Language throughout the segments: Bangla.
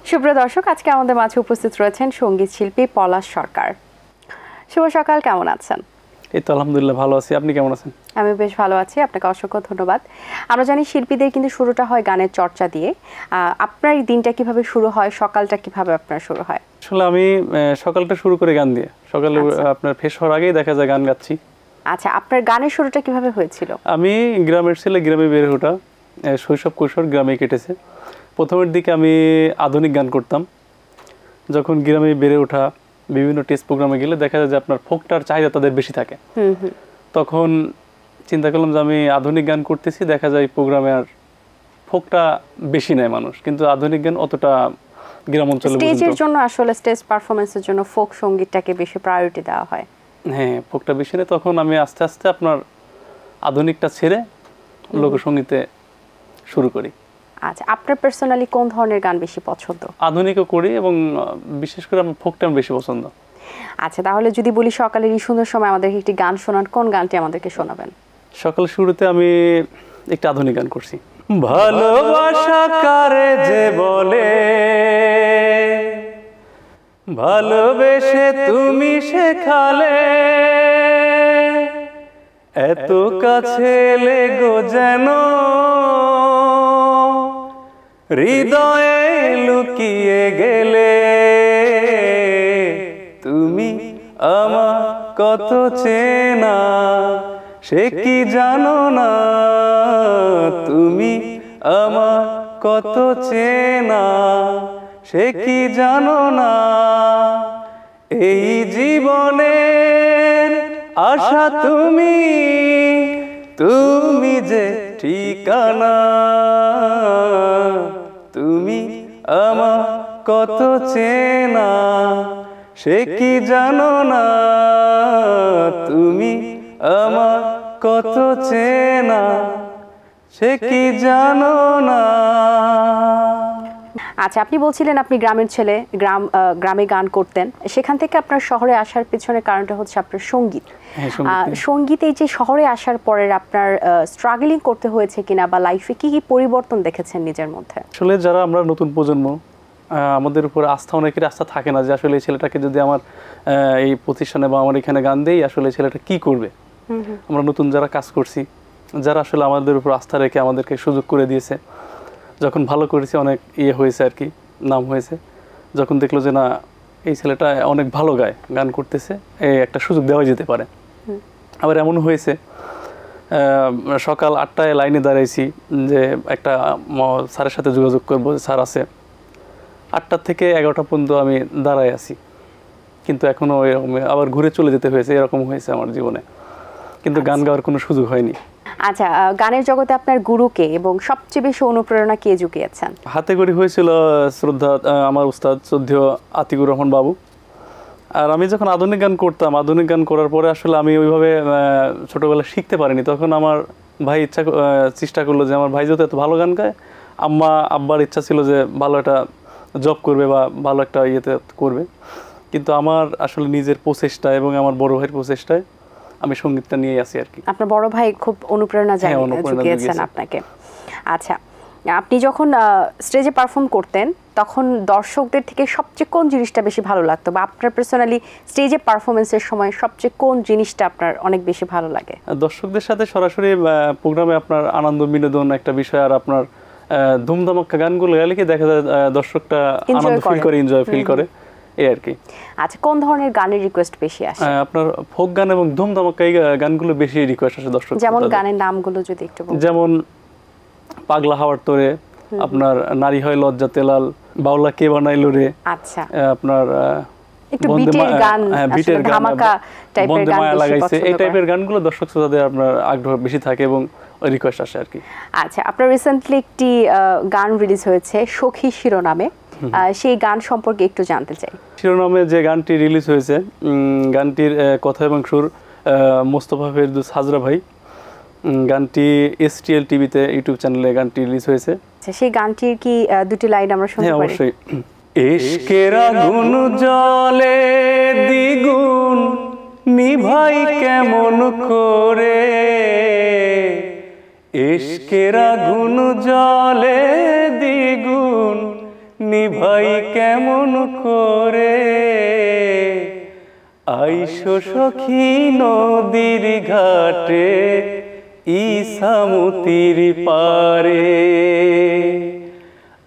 সুপ্রিয় দর্শক, আজকে আমাদের মাঝে উপস্থিত রয়েছেন সঙ্গীত শিল্পী পলাশ সরকার। শুভ সকাল, কেমন আছেন? এই তো আলহামদুলিল্লাহ ভালো আছি, আপনি কেমন আছেন? আমি বেশ ভালো আছি, আপনাকে অসংখ্য ধন্যবাদ। আমরা জানি শিল্পীদের কিন্তু শুরুটা হয় গানের চর্চা দিয়ে। আপনার এই দিনটা কিভাবে শুরু হয়, সকালটা কিভাবে আপনার শুরু হয়? আসলে আমি সকালটা শুরু করে গান দিয়ে, সকালে আপনার ফ্রেশ হওয়ার আগেই দেখা যায় গান গাচ্ছি। আচ্ছা, আপনার গানের শুরুটা কিভাবে হয়েছিল? আমি গ্রামের ছেলে, গ্রামে বেড়ে ওঠা, শৈশব কৈশোর গ্রামে কেটেছে। প্রথমের দিকে আমি আধুনিক গান করতাম। যখন গ্রামে বেড়ে ওঠা, বিভিন্ন টেস্ট প্রোগ্রামে গেলে দেখা যায় যে আপনার ফোকটার চাহিদা তাদের বেশি থাকে। তখন চিন্তা করলাম যে আমি আধুনিক গান করতেছি, দেখা যায় প্রোগ্রামে আর ফোকটা বেশি নেয় মানুষ, কিন্তু আধুনিক গান অতটা গ্রাম অঞ্চলে স্টেজের জন্য আসলে স্টেজ পারফরমেন্সের জন্য ফোক সঙ্গীতটাকে বেশি প্রায়োরিটি দেওয়া হয়। হ্যাঁ, ফোকটা বেশি নেয়। তখন আমি আস্তে আস্তে আপনার আধুনিকটা ছেড়ে লোকসঙ্গীতে শুরু করি। আচ্ছা, আপনার পার্সোনালি কোন ধরনের গান বেশি পছন্দ? আধুনিকও করি এবং বিশেষ করে আমার ফোকটা বেশি পছন্দ। আচ্ছা, তাহলে যদি বলি সকালের এই সুন্দর সময় আমাদেরকে একটি গান শোনান, কোন গানটি আমাদেরকে শোনাবেন? সকাল শুরুতে আমি একটা আধুনিক গান করছি। ভালোবাসা কারে যে বলে, ভালোবেসে তুমি শেখালে, এত কাছে লেগো যেন হৃদয়ে লুকিয়ে গেলে, তুমি আমার কত চেনা সে কি জানো না, তুমি আমার কত চেনা সে কি জানো না, এই জীবনের আশা তুমি, তুমি যে ঠিকানা, তুমি আমার কত চেনা সে কি জানো না, তুমি আমার কত চেনা সে কি জানো না। আচ্ছা, আপনি বলছিলেন আপনি গ্রামের ছেলে, গ্রামে গান করতেন, সেখান থেকে আপনার শহরে আসার পেছনের কারণটা হচ্ছে আপনার সঙ্গীত। সঙ্গীত এই যে শহরে আসার পরে আপনার স্ট্রাগলিং করতে হয়েছে কিনা, বা লাইফে কি কি পরিবর্তন দেখেছেন নিজের মধ্যে? আসলে যারা আমরা নতুন প্রজন্ম, আমাদের উপর আস্থা, অনেকের আস্থা থাকে না যে আসলে এই ছেলেটাকে যদি আমার এই প্রতিষ্ঠানে বা আমার এখানে গান দেই, আসলে ছেলেটা কি করবে। আমরা নতুন যারা কাজ করছি, যারা আসলে আমাদের উপর আস্থা রেখে আমাদেরকে সুযোগ করে দিয়েছে, যখন ভালো করেছি অনেক হয়েছে আর কি, নাম হয়েছে, যখন দেখলো যে না এই ছেলেটা অনেক ভালো গায়, গান করতেছে, এই একটা সুযোগ দেওয়া যেতে পারে। আবার এমন হয়েছে সকাল 8টায় লাইনে দাঁড়াইছি যে একটা স্যারের সাথে যোগাযোগ করবো, স্যার আছে, 8টা থেকে 11টা পর্যন্ত আমি দাঁড়ায় আছি, কিন্তু এখনও এরকম আবার ঘুরে চলে যেতে হয়েছে, এরকম হয়েছে আমার জীবনে, কিন্তু গান গাওয়ার কোনো সুযোগ হয়নি। আচ্ছা, গানের জগতে আপনার গুরুকে এবং সবচেয়ে বেশি অনুপ্রেরণা কে জুগিয়েছেন? হাতে গড়ি হয়েছিল শ্রদ্ধা আমার উস্তাদ শ্রদ্ধেয় আতিকুর রহমান বাবু। আর আমি যখন আধুনিক গান করতাম, আধুনিক গান করার পরে আসলে আমি ওইভাবে ছোটোবেলায় শিখতে পারিনি। তখন আমার ভাই চেষ্টা করলো যে আমার ভাই যেহেতু এত ভালো গান গায়, আব্বার ইচ্ছা ছিল যে ভালো একটা জব করবে বা ভালো একটা ইয়েতে করবে, কিন্তু আমার আসলে নিজের প্রচেষ্টা এবং আমার বড় ভাইয়ের প্রচেষ্টায় আমি সঙ্গীতটা নিয়ে আসি আর কি। আপনার বড় ভাই খুব অনুপ্রেরণা জুগিয়েছেন আপনাকে। আচ্ছা, আপনি যখন স্টেজে পারফর্ম করতেন তখন দর্শকদের থেকে সবচেয়ে কোন জিনিসটা বেশি ভালো লাগতো, বা আপনার পার্সোনালি স্টেজে পারফরমেন্সের সময় সবচেয়ে কোন জিনিসটা আপনার অনেক বেশি ভালো লাগে? দর্শকদের সাথে সরাসরি প্রোগ্রামে আপনার আনন্দ বিনোদন একটা বিষয়, আর আপনার ধুমধামাক্কা গানগুলো গেলে কি দেখা যায় দর্শকটা আনন্দ ফিল করে, এনজয় ফিল করে, এই আর কি। আচ্ছা, কোন ধরনের গানের রিকোয়েস্ট বেশি আসে? আপনার ফোক গান এবং ধুমধামাক্কা এই গানগুলো বেশি রিকোয়েস্ট আসে দর্শক। যেমন গানের নামগুলো যদি একটু বলেন। যেমন পাগলা হাওয়ার তোরে, আপনার নারী হয় লজ্জাতে লাল, বাউলা কে বানাইলো রে, আচ্ছা আপনার একটু বিটের গান, বিটের গান, ধামাকা টাইপের গান লাগাইছে, এই টাইপের গানগুলো দর্শক শ্রোতাদের আপনার আগ্রহ বেশি থাকে এবং রিকোয়েস্ট আসে আর কি। আচ্ছা, আপনার রিসেন্টলি একটি গান রিলিজ হয়েছে সখী শিরোনামে, সেই গান সম্পর্কে একটু জানতে চাই। শিরোনামে যে গানটি রিলিজ হয়েছে, গানটির কথা এবং সুর মোস্তফা ফেরদৌস হাজরা ভাই, গানটি STL টিভিতে ইউটিউব চ্যানেলে গানটি রিলিজ হয়েছে। আচ্ছা, সেই গানটির কি দুটি লাইন আমরা শুনতে পারি? অবশ্যই। ইশকের আগুন জ্বলে দ্বিগুণ নিভাই কেমন করে, ইশকের আগুন জ্বলে দ্বিগুণ নিভাই কেমন করে, আইসো সখী নদীর ঘাটে ইসামতির পারে,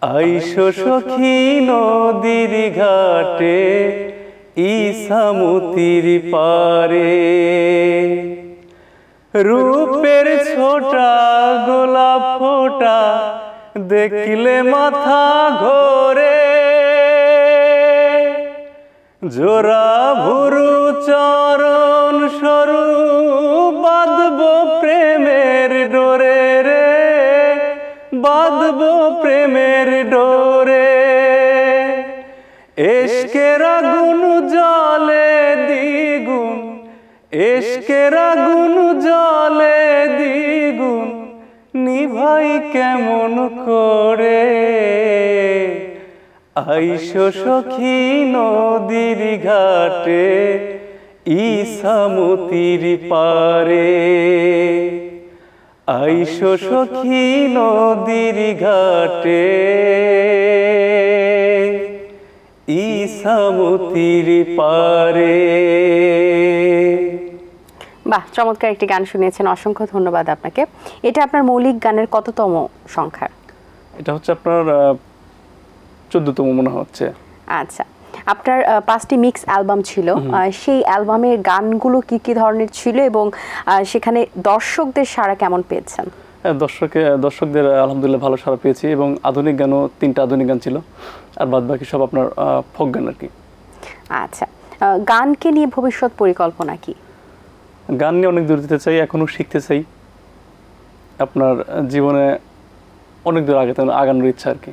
আইসো সখী নদীর ঘাটে ইসামতির পারে। রূপের ছোটা গোলাপ ফোটা দেখলে মাথা ঘোরে, জোড়া ভুরু চরণ সরু বাঁধব প্রেমের ডোরে রে, বাঁধব প্রেমের ডোরে। ইশকের আগুন জ্বলে দ্বিগুণ, ইশকের আগুন জ্বলে দ্বিগুণ নিভাই কেমন করে, আইসো সখী নদীর ঘাটে ইসামতির পারে, আইসো সখী নদীর ঘাটে ইসামতির পারে। বাহ, চমৎকার একটি গান শুনিয়েছেন, অসংখ্য ধন্যবাদ আপনাকে। এটা আপনার মৌলিক গানের কততম সংখ্যা? এটা হচ্ছে আপনার 14তম মনে হচ্ছে। আচ্ছা, আপনার 5টি মিক্স অ্যালবাম ছিল, সেই অ্যালবামের গানগুলো কি কি ধরনের ছিল এবং সেখানে দর্শকদের সাড়া কেমন পেয়েছেন? দর্শকদের আলহামদুলিল্লাহ ভালো সাড়া পেয়েছি, এবং আধুনিক গানও 3টা আধুনিক গান ছিল, আর বাদ বাকি সব আপনার ফোক গান আর কি। আচ্ছা, গানকে নিয়ে ভবিষ্যৎ পরিকল্পনা কি? গান নিয়ে অনেক দূর যেতে চাই, এখনো শিখতে চাই, আপনার জীবনে অনেক দূর আগানোর ইচ্ছা আর কি।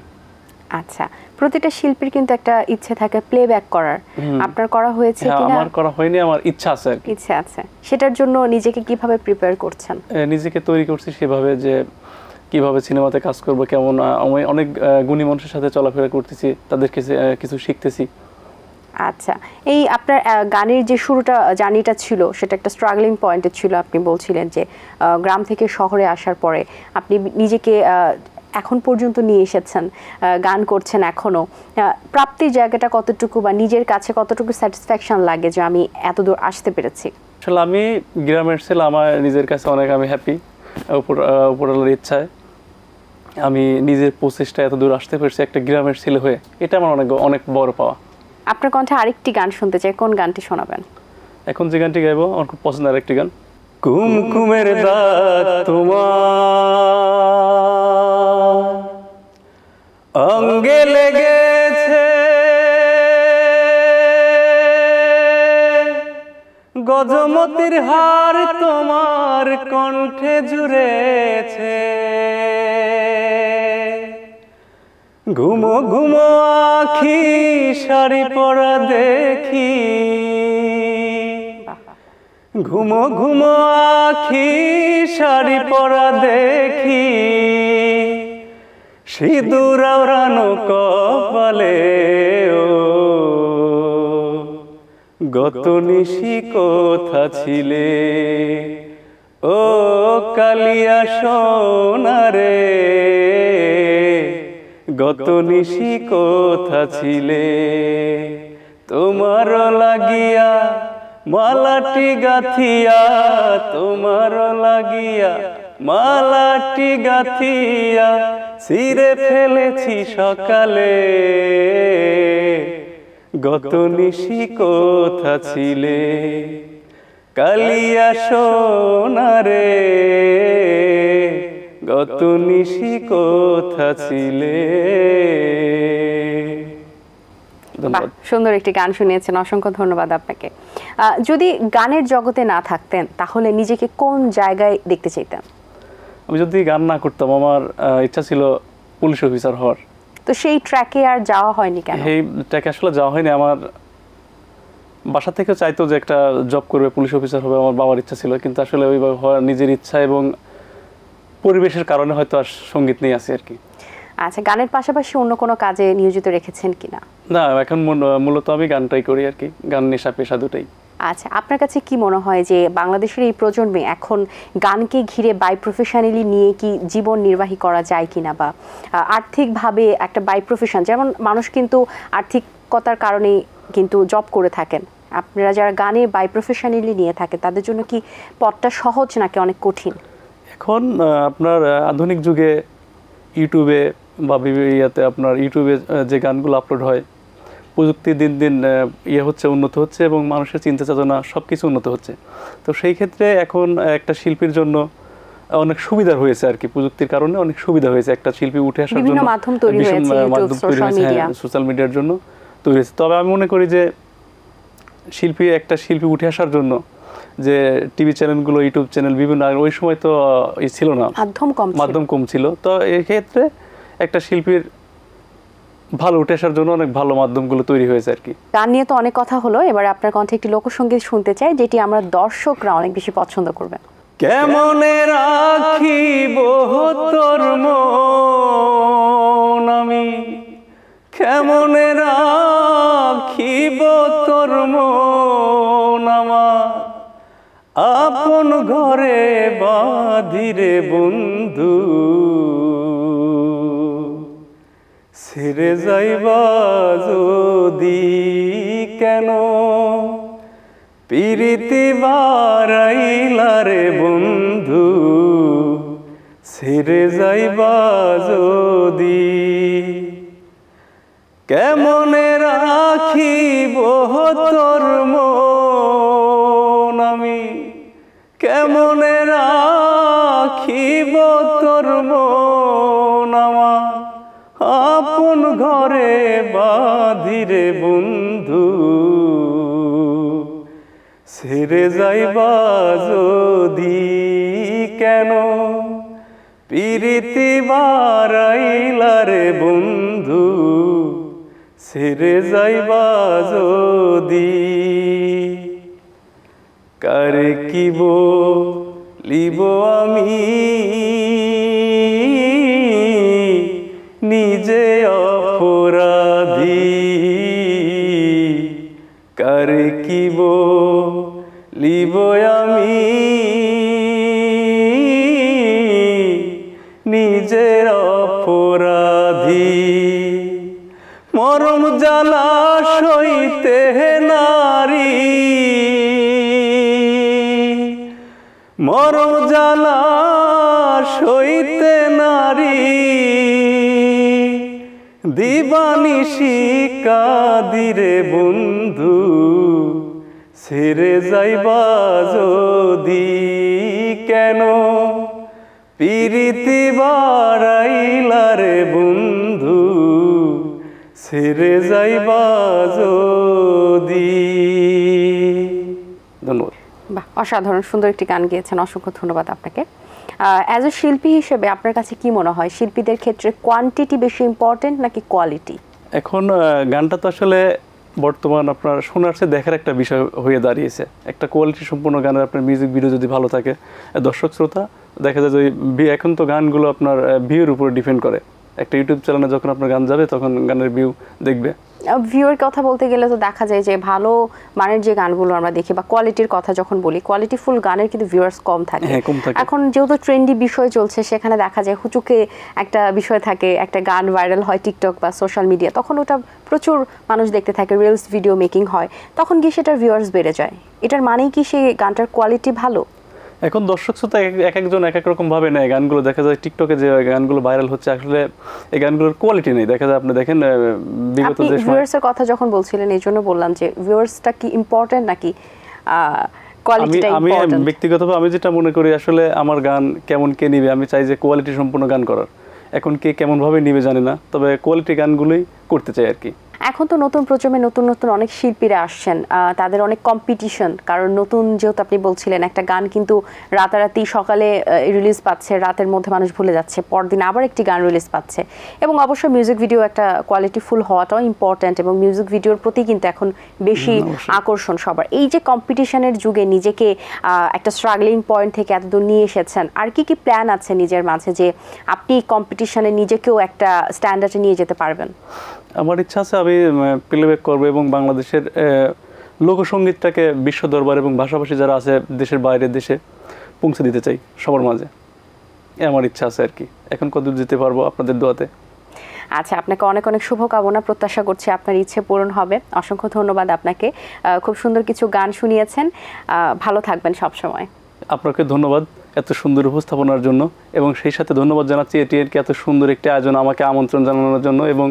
আচ্ছা, প্রতিটা শিল্পীর কিন্তু একটা ইচ্ছে থাকে প্লেব্যাক করার, আপনার করা হয়েছে কিনা? আমার করা হয়নি, আমার ইচ্ছা আছে আর কি। ইচ্ছা আছে, সেটার জন্য নিজেকে কিভাবে প্রিপেয়ার করছেন? নিজেকে তৈরি করছি সেভাবে যে কিভাবে সিনেমাতে কাজ করব, কেমন আমি অনেক গুণী মানুষের সাথে চলাফেরা করতেছি, তাদেরকে কিছু শিখতেছি। আচ্ছা, এই আপনার গানের যে শুরুটা জার্নিটা ছিল সেটা একটা স্ট্রাগলিং পয়েন্টে ছিল। আপনি বলছিলেন যে গ্রাম থেকে শহরে আসার পরে আপনি নিজেকে এখন পর্যন্ত নিয়ে এসেছেন, গান করছেন এখনো। প্রাপ্তির জায়গাটা কতটুকু বা নিজের কাছে কতটুকু স্যাটিসফ্যাকশন লাগে যে আমি এত দূর আসতে পেরেছি? আসলে আমি গ্রামের ছেলে, আমার নিজের কাছে অনেক আমি হ্যাপি, উপরওয়ালার ইচ্ছায় আমি নিজের প্রচেষ্টায় এত দূর আসতে পেরেছি একটা গ্রামের ছেলে হয়ে, এটা আমার অনেক বড় পাওয়া। আপনার কণ্ঠে আরেকটি গান শুনতে চাই, কোন গানটি শোনাবেন? এখন যে গানটি গাইবো আমার খুব পছন্দের আরেকটি গান। কুমকুমের দাগ তোমার অঙ্গে লেগেছে, গজমতির হার তোমার কণ্ঠে জুড়েছে, ঘুমো ঘুমো আখি শাড়ি পরা দেখি, ঘুমো ঘুমো আখি শাড়ি পরা দেখি, সিঁদুর আওড়ানো কপালে ও গত নিশি কোথা ছিলে, ও কালিয়া সোনারে গত নিশি কোথা ছিলে, তোমার লাগিয়া মালাটি গাথিয়া, তোমার লাগিয়া মালাটি গাথিয়া ছিঁড়ে ফেলেছি সকালে, গত নিশি কোথা ছিলে, কালিয়া সোনারে গত নিশি কোথা ছিলে। সুন্দর একটি গান শুনিয়েছেন, অসংখ্য ধন্যবাদ আপনাকে। যদি গানের জগতে না থাকতেন তাহলে নিজেকে কোন জায়গায় দেখতে চাইতেন? আমি যদি গান না করতাম, আমার ইচ্ছা ছিল পুলিশ অফিসার হওয়ার। তো সেই ট্র্যাকে আর যাওয়া হয়নি কেন? এই ট্র্যাকে আসলে যাওয়া হয়নি, আমার বাসা থেকে চাইতো যে একটা জব করবে, পুলিশ অফিসার হবে, আমার বাবার ইচ্ছা ছিল, কিন্তু আসলে ওইভাবে হওয়ার নিজের ইচ্ছা এবং পরিবেশের কারণে হয়তো আর সঙ্গীত নেই আছে আর কি। আচ্ছা, গানের পাশাপাশি অন্য কোনো কাজে নিয়োজিত রেখেছেন কিনা? না, এখন মূলত আমি গানটাই করি আর কি, গান নেশা পেশা দুটাই। আচ্ছা, আপনার কাছে কি মনে হয় যে বাংলাদেশের এই প্রজন্মে এখন গানকে ঘিরে বাই প্রফেশনালি নিয়ে কি জীবন নির্বাহী করা যায় কিনা, বা আর্থিকভাবে একটা বাই প্রফেশন, যেমন মানুষ কিন্তু আর্থিকতার কারণে কিন্তু জব করে থাকেন, আপনারা যারা গানে বাই প্রফেশনালি নিয়ে থাকেন তাদের জন্য কি পথটা সহজ নাকি অনেক কঠিন? এখন আপনার আধুনিক যুগে ইউটিউবে বা ইয়াতে আপনার ইউটিউবে যে গানগুলো আপলোড হয়, প্রযুক্তি দিন দিন হচ্ছে, উন্নত হচ্ছে এবং মানুষের চিন্তা চেতনা সব কিছু উন্নত হচ্ছে। তো সেই ক্ষেত্রে এখন একটা শিল্পীর জন্য অনেক সুবিধা হয়েছে আর কি, প্রযুক্তির কারণে অনেক সুবিধা হয়েছে একটা শিল্পী উঠে আসার জন্য, মাধ্যম তৈরি হয়েছে সোশ্যাল মিডিয়ার জন্য তৈরি হয়েছে। তবে আমি মনে করি যে একটা শিল্পী উঠে আসার জন্য যে টিভি চ্যানেলগুলো, ইউটিউব চ্যানেল বিভিন্ন, ওই সময় তো ছিল না, মাধ্যম কম ছিল। তো এই ক্ষেত্রে একটা শিল্পীর ভালো উঠে আসার জন্য অনেক ভালো মাধ্যমগুলো তৈরি হয়েছে আর কি। গান নিয়ে তো অনেক কথা হলো, এবার আপনার কণ্ঠে একটি লোকসঙ্গীত শুনতে চাই যেটি আমরা দর্শকরা অনেক বেশি পছন্দ করবেন। কেমনে রাখিব তোর মন আমি, কেমনে রাখিব তোর মন আমার, আপন ঘরে বাঁধিরে বন্ধু, ছেড়ে যাইবা যদি কেন, পিরিতি বারাইলা রে বন্ধু, ছেড়ে যাইবা যদি, কেমনে রাখিব তোর মন আমি, কেমনে রাখিব তোর মন আমার, আপন ঘরে বাঁধিরে বন্ধু, ছেড়ে যাইবা যদি কেন, পিরিতি বারাইলা রে বন্ধু, ছেড়ে যাইবা যদি, কারে কি বলিব আমি নিজে অপরাধী, কারে কি বলিব আমি নিজের অপরাধী, মরম জ্বালা সইতে নারী, মরম জ্বালা সইতে নারী, দিবানিশি কাদিরে বন্ধু, ছেড়ে যাইবা যদি কেন, পিরিতি বারাইলা রে বন্ধু, ছেড়ে যাইবা যদি। ধন্যবাদ। বাহ, অসাধারণ সুন্দর একটি গান গেয়েছেন, অসংখ্য ধন্যবাদ আপনাকে। অ্যাজ এ শিল্পী হিসেবে আপনার কাছে কি মনে হয় শিল্পীদের ক্ষেত্রে কোয়ান্টিটি বেশি ইম্পর্টেন্ট নাকি কোয়ালিটি? এখন গানটা তো আসলে বর্তমান আপনার শোনার চেয়ে দেখার একটা বিষয় হয়ে দাঁড়িয়েছে। একটা কোয়ালিটি সম্পূর্ণ গানের আপনার মিউজিক ভিডিও যদি ভালো থাকে, দর্শক শ্রোতা দেখা যায় যে এখন তো গানগুলো আপনার ভিউর উপরে ডিপেন্ড করে। একটা ইউটিউব চ্যানেলে যখন আপনার গান যাবে তখন গানের ভিউ দেখবে। ভিউয়ের কথা বলতে গেলে তো দেখা যায় যে ভালো মানের যে গানগুলো আমরা দেখি বা কোয়ালিটির কথা যখন বলি, কোয়ালিটিফুল গানের কিন্তু ভিউয়ার্স কম থাকে। এখন যেহেতু ট্রেন্ডি বিষয় চলছে, সেখানে দেখা যায় হুচুকে একটা বিষয় থাকে, একটা গান ভাইরাল হয় টিকটক বা সোশ্যাল মিডিয়া, তখন ওটা প্রচুর মানুষ দেখতে থাকে, রিলস ভিডিও মেকিং হয়, তখন কি সেটার ভিউয়ার্স বেড়ে যায়? এটার মানেই কি সেই গানটার কোয়ালিটি ভালো? এখন দর্শক শ্রোতা এক একজন এক এক রকম ভাবে নেয় গানগুলো। দেখা যায় টিকটকে যে গানগুলো ভাইরাল হচ্ছে আসলে এই গানগুলোর কোয়ালিটি নেই। দেখা যায় আপনি দেখেন বিগত যে ভিউয়ার্সের কথা যখন বলছিলেন এই জন্য বললাম যে ভিউয়ার্সটা কি ইম্পর্টেন্ট নাকি কোয়ালিটিটা ইম্পর্টেন্ট? আমি ব্যক্তিগতভাবে আমি যেটা মনে করি আসলে আমার গান কেমন কে নিবে, আমি চাই যে কোয়ালিটি সম্পূর্ণ গান করার। এখন কে কেমন ভাবে নিবে জানি না, তবে কোয়ালিটি গানগুলোই করতে চাই আর কি। এখন তো নতুন প্রজন্মে নতুন নতুন অনেক শিল্পীরা আসছেন, তাদের অনেক কম্পিটিশন, কারণ নতুন যেহেতু আপনি বলছিলেন একটা গান কিন্তু রাতারাতি সকালে রিলিজ পাচ্ছে, রাতের মধ্যে মানুষ ভুলে যাচ্ছে, পরদিন আবার একটি গান রিলিজ পাচ্ছে, এবং অবশ্যই মিউজিক ভিডিও একটা কোয়ালিটিফুল হওয়াটাও ইম্পর্ট্যান্ট, এবং মিউজিক ভিডিওর প্রতি কিন্তু এখন বেশি আকর্ষণ সবার। এই যে কম্পিটিশনের যুগে নিজেকে একটা স্ট্রাগলিং পয়েন্ট থেকে এতদূর নিয়ে এসেছেন, আর কি কি প্ল্যান আছে নিজের মাঝে যে আপনি কম্পিটিশনে নিজেকেও একটা স্ট্যান্ডার্ডে নিয়ে যেতে পারবেন? আমার ইচ্ছা আছে আমি প্লেব্যাক করবো এবং বাংলাদেশের লোকসঙ্গীতটাকে বিশ্ব দরবার এবং ভাষাভাষী যারা আছে দেশের বাইরের দেশে পৌঁছে দিতে চাই সবার মাঝে। আমার ইচ্ছা আছে আর কি, এখন কতদূর যেতে পারবো আপনাদের দোয়াতে। আচ্ছা, আপনাকে অনেক অনেক শুভকামনা, প্রত্যাশা করছি আপনার ইচ্ছে পূরণ হবে। অসংখ্য ধন্যবাদ আপনাকে, খুব সুন্দর কিছু গান শুনিয়েছেন, ভালো থাকবেন সব সময়। আপনাকে ধন্যবাদ এত সুন্দর উপস্থাপনার জন্য, এবং সেই সাথে ধন্যবাদ জানাচ্ছি এটিএনকে এত সুন্দর একটি আয়োজন আমাকে আমন্ত্রণ জানানোর জন্য, এবং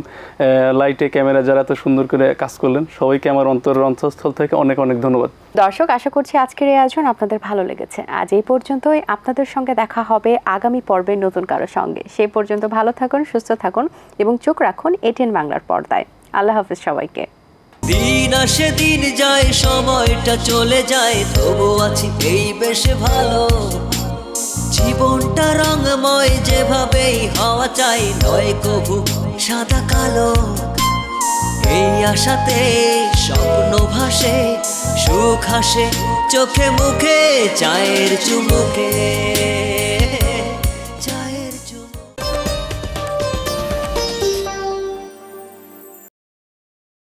লাইটে ক্যামেরা যারা এত সুন্দর করে কাজ করলেন সবাইকে আমার অন্তরের অন্তঃস্থল থেকে অনেক অনেক ধন্যবাদ। দর্শক, আশা করছি আজকের এই আয়োজন আপনাদের ভালো লেগেছে। আজ এই পর্যন্তই, আপনাদের সঙ্গে দেখা হবে আগামী পর্বে নতুন কারো সঙ্গে। সেই পর্যন্ত ভালো থাকুন, সুস্থ থাকুন এবং চোখ রাখুন এটিএন বাংলার পর্দায়। আল্লাহ হাফিজ সবাইকে। দিন আসে দিন যায়, সময়টা চলে যায়, তবু আছি এই বেশ ভালো। জীবনটা রঙময়, যেভাবেই হওয়া চাই, নয় কবু সাদা কালো। এই আশাতে স্বপ্ন ভাসে, সুখ হাসে চোখে মুখে, চায়ের চুমুকে।